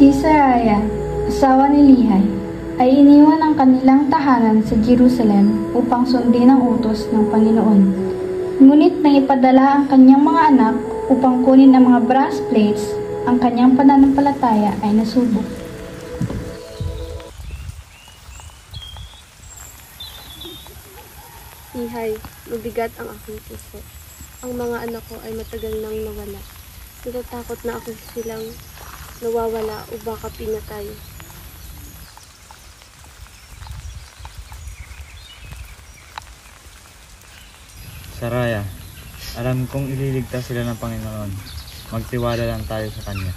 Si Saraya, asawa ni Lihay, ay iniwan ang kanilang tahanan sa Jerusalem upang sundin ang utos ng Panginoon. Ngunit nang ipadala ang kanyang mga anak upang kunin ang mga brass plates, ang kanyang pananampalataya ay nasubok. Lihay, mabigat ang aking puso. Ang mga anak ko ay matagal nang nawala. Natatakot na ako silang nawawala o baka pinatay. Saraya, alam kong ililigtas sila ng Panginoon. Magtiwala lang tayo sa Kanya.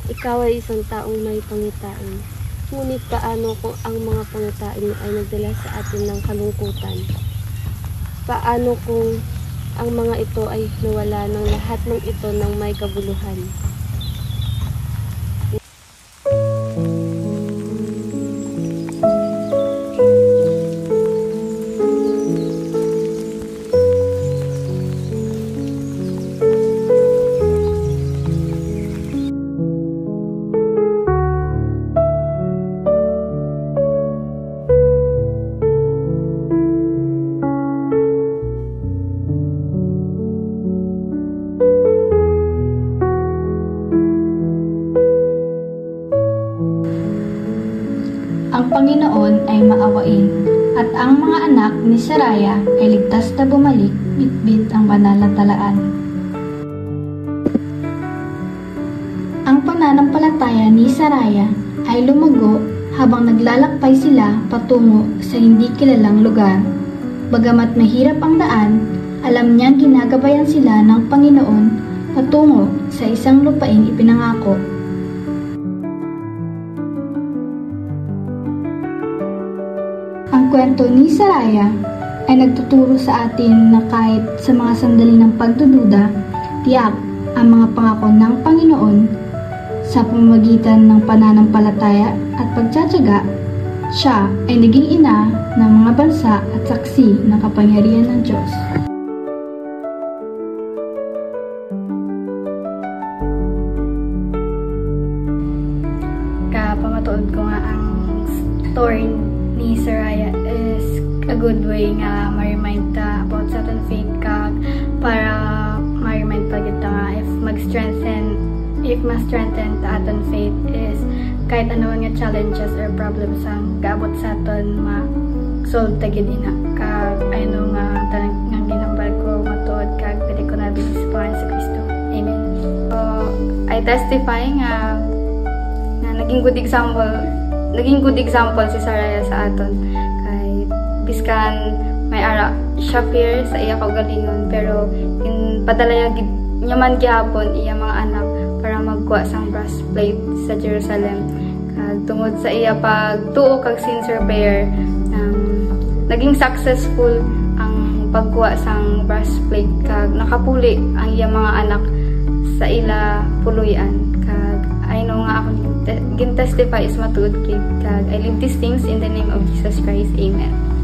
Ikaw ay isang taong may pangitain. Ngunit paano kung ang mga pangitain mo ay nagdala sa atin ng kalungkutan? Paano kung ang mga ito ay nawala ng lahat ng ito ng may kabuluhan? Ang Panginoon ay maawain, at ang mga anak ni Saraya ay ligtas na bumalik, bitbit ang banal na talaan. Ang pananampalataya ni Saraya ay lumago habang naglalakbay sila patungo sa hindi kilalang lugar. Bagamat mahirap ang daan, alam niyang ginagabayan sila ng Panginoon patungo sa isang lupaing ipinangako. Ang kwento ni Saraya ay nagtuturo sa atin na kahit sa mga sandali ng pagdududa, tiyak ang mga pangako ng Panginoon sa pamamagitan ng pananampalataya at pagtsatsaga. Siya ay naging ina ng mga bansa at saksi ng kapangyarihan ng Diyos. Kapamatuod ko nga ang story ni Saraya is a good way nga ma-remind ta about certain faith kag para ma-remind pa kita nga if ma-strengthen ta aton faith is kahit ano nga challenges or problems ang gaabot sa aton ma-solve ta gid ina kag ayno nga tanang nga ginambal ko matuod kag pili ko na binis pa sa Kristo. Amen. So I testify nga naging good example si Saraya sa aton kay biskan may ara siya fear sa iya kaugalingon pero padala niya man gihapon iya mga anak para magkuha sang breastplate sa Jerusalem kag tungod sa iya pagtuo kag sincere prayer naging successful ang pagkuha sang breastplate kag nakapuli ang iya mga anak sa ila puluyan kag I know nga ako gin testify is matuod kid kag I live these things in the name of Jesus Christ. Amen.